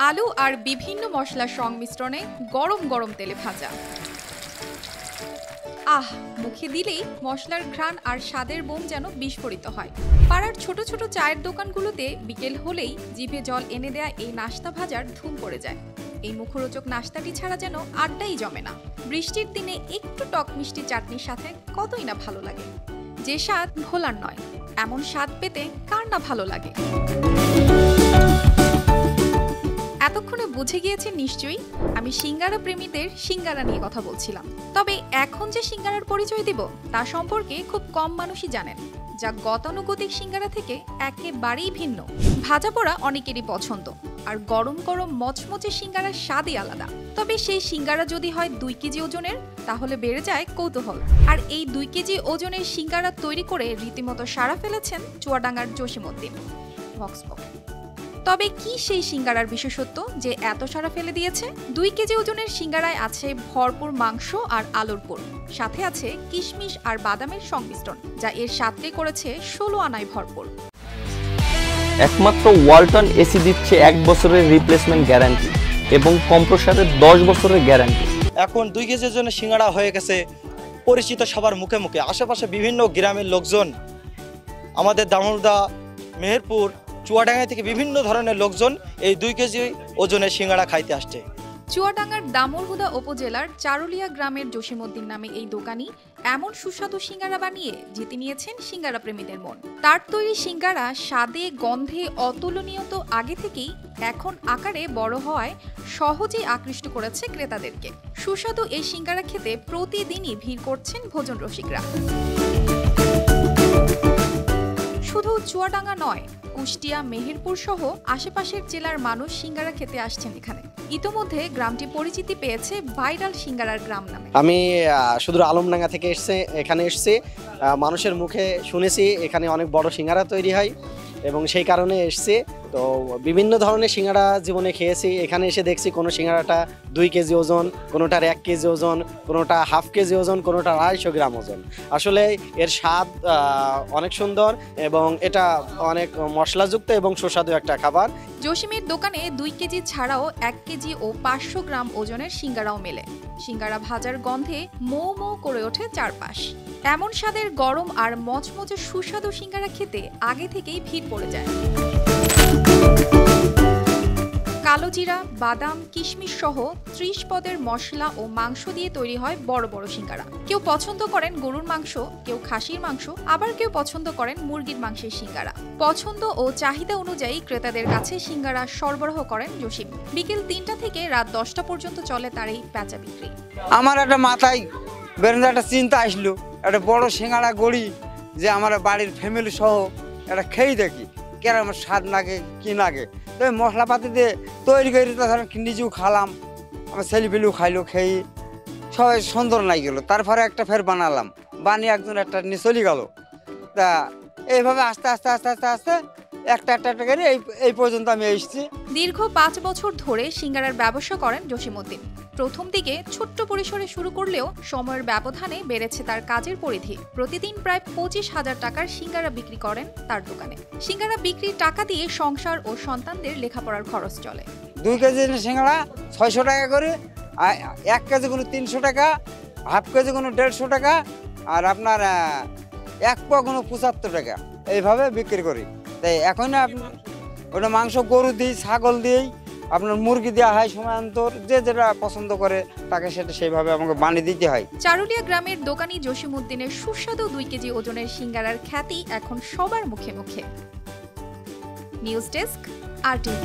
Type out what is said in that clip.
আলু আর বিভিন্ন মশলার সংমিশ্রণে গরম গরম তেলে ভাজা। মুখে দিলেই মশলার ঘ্রাণ আর স্বাদের বোম যেন বিস্ফোরিত হয়। পাড়ার ছোট ছোট চায়ের দোকানগুলোতে বিকেল হলেই জিভে জল এনে দেয়া এই নাস্তা ভাজার ধুম পড়ে যায়। এই মুখরোচক নাস্তাটি ছাড়া যেন আড্ডাই জমে না। বৃষ্টির দিনে একটু টক মিষ্টি চাটনির সাথে কতই না ভালো লাগে। যে স্বাদ ভোলার নয়, এমন স্বাদ পেতে কার না ভালো লাগে। এতক্ষণে বুঝে গিয়েছেন নিশ্চয়ই আমি সিঙ্গারা প্রেমীদের সিঙ্গারা নিয়ে কথা বলছিলাম। তবে এখন যে সিঙ্গারার পরিচয় দিব তা সম্পর্কে খুব কম মানুষই জানেন, যা গতানুগতিক সিঙ্গারা থেকে একেবারেই ভিন্ন। ভাজা পোড়া অনেকেরই পছন্দ, আর গরম গরম মচমচে সিঙ্গারার স্বাদই আলাদা। তবে সেই সিঙ্গারা যদি হয় 2 কেজি ওজনের, তাহলে বেড়ে যায় কৌতূহল। আর এই 2 কেজি ওজনের সিঙ্গারা তৈরি করে রীতিমতো সাড়া ফেলেছেন চুয়াডাঙ্গার জসিমউদ্দিন। তবে কি সেই সিঙ্গারার বিশেষত্ব যে এত সাড়া ফেলে দিয়েছে? 2 কেজি ওজনের সিঙ্গারায় আছে ভরপুর মাংস আর আলুর পুর, সাথে আছে কিশমিশ আর বাদামের সংমিশ্রণ, যা এর স্বাদকে করেছে 16 আনায় ভরপুর। একমাত্র ওয়ালটন এসি দিচ্ছে 1 বছরের রিপ্লেসমেন্ট গ্যারান্টি এবং কম্প্রেসরের 10 বছরের গ্যারান্টি। এখন 2 কেজির জন্য সিঙ্গারা হয়ে গেছে পরিচিত সবার মুখে মুখে। আশেপাশে বিভিন্ন গ্রামের লোকজন, আমাদের দামোদা, মেহেরপুর, চুয়াডাঙ্গা থেকে বিভিন্ন ধরনের লোকজন এই 2 কেজি ওজনের সিঙ্গারা খাইতে আসছে। চুয়াডাঙ্গার দামোদা উপজেলার চারুলিয়া গ্রামের জসিমউদ্দিন নামে এই দোকানি এমন সুস্বাদু সিঙ্গারা বানিয়ে জিতে নিয়েছেন সিঙ্গারা প্রেমীদের মন। তার তৈরি সিঙ্গারা স্বাদে গন্ধে অতুলনীয় তো আগে থেকেই, এখন আকারে বড় হওয়ায় সহজেই আকৃষ্ট করেছে ক্রেতাদেরকে। সুস্বাদু এই সিঙ্গারা খেতে প্রতিদিনই ভিড় করছেন ভোজন রসিকরা। শুধু চুয়াডাঙ্গা নয়, কুষ্টিয়া, মেহেরপুর সহ আশেপাশের জেলার মানুষ সিঙ্গারা খেতে আসছেন এখানে। ইতোমধ্যে গ্রামটি পরিচিতি পেয়েছে ভাইরাল সিঙ্গারার গ্রাম নামে। আমি শুধু আলমডাঙ্গা থেকে এখানে এসেছি, মানুষের মুখে শুনেছি এখানে অনেক বড় সিঙ্গারা তৈরি হয় এবং সেই কারণে এসেছি। তো বিভিন্ন ধরনের সিঙ্গারা জীবনে খেয়েছি, এখানে এসে দেখছি কোনো সিঙ্গারাটা 2 কেজি ওজন, কোনোটার 1 কেজি ওজন, কোনোটা হাফ কেজি ওজন, কোনোটা 250 গ্রাম ওজন। আসলে এর স্বাদ অনেক সুন্দর এবং এটা অনেক মশলাযুক্ত এবং সুস্বাদু একটা খাবার। জসিমের দোকানে 2 কেজি ছাড়াও 1 কেজি ও 500 গ্রাম ওজনের সিঙ্গারাও মেলে। সিঙ্গারা ভাজার গন্ধে মৌ মৌ করে ওঠে চারপাশ। এমন স্বাদের গরম আর মচমচে সুস্বাদু সিঙ্গারা খেতে আগে থেকেই ভিড় পড়ে যায়। কালোজিরা, বাদাম, কিশমিশ সহ 30 পদের মশলা ও মাংস দিয়ে তৈরি হয় বড় বড় সিঙ্গারা। কেউ পছন্দ করেন গরুর মাংস, কেউ খাসির মাংস, আবার কেউ পছন্দ করেন মুরগির মাংসের সিঙ্গারা। পছন্দ ও চাহিদা অনুযায়ী ক্রেতাদের কাছে সিঙ্গারা সরবরাহ করেন জসিম। বিকেল 3টা থেকে রাত 10টা পর্যন্ত চলে তার এই পেঁচা বিক্রি। আমার একটা মাথায় বেরোনো একটা চিন্তা আসলো, একটা বড় সিঙ্গারা গড়ি যে আমার বাড়ির ফ্যামিলি সহ একটা খেয়ে দেখি কেরম স্বাদ লাগে কি লাগে। তো মশলাপাতি দিয়ে তৈরি করে তাছাড়া নিজেও খালাম, আমার ছেলেপিলেও খাইলো, খেয়ে সবাই সুন্দর নাই গেলো। তারপরে একটা ফের বানালাম, বানিয়ে একজন একটা নিয়ে চলে গেল। তা এইভাবে আস্তে আস্তে আস্তে আস্তে আস্তে একটা করে এই পর্যন্ত আমি এসেছি। দীর্ঘ 5 বছর ধরে সিঙ্গারার ব্যবসা করেন জসিমউদ্দিন। প্রথম দিকে ছোট্ট পরিসরে শুরু করলেও সময়ের ব্যবধানে বেড়েছে তার কাজের পরিধি। প্রতিদিন প্রায় 25,000 টাকার সিঙ্গারা বিক্রি করেন তার দোকানে। সিঙ্গারা বিক্রির টাকা দিয়ে সংসার ও সন্তানদের লেখাপড়ার খরচ চলে। 2 কেজি সিঙ্গারা 600 টাকা করে, 1 কেজি কোনো 300 টাকা, হাফ কেজি কোনো 150 টাকা, আর আপনার 1 পোয়া কোনো 75 টাকা, এইভাবে বিক্রি করি। তাই এখন আপনার ওটা মাংস গরু দিই, ছাগল দিই, আপনার মুরগি দেওয়া হয় সময়ান্তর, যে যেটা পছন্দ করে তাকে সেটা সেইভাবে আমাকে বানিয়ে দিতে হয়। চারুলিয়া গ্রামের দোকানি জসিমউদ্দিনের সুস্বাদু 2 কেজি ওজনের সিঙ্গারার খ্যাতি এখন সবার মুখে মুখে। News desk, RTV।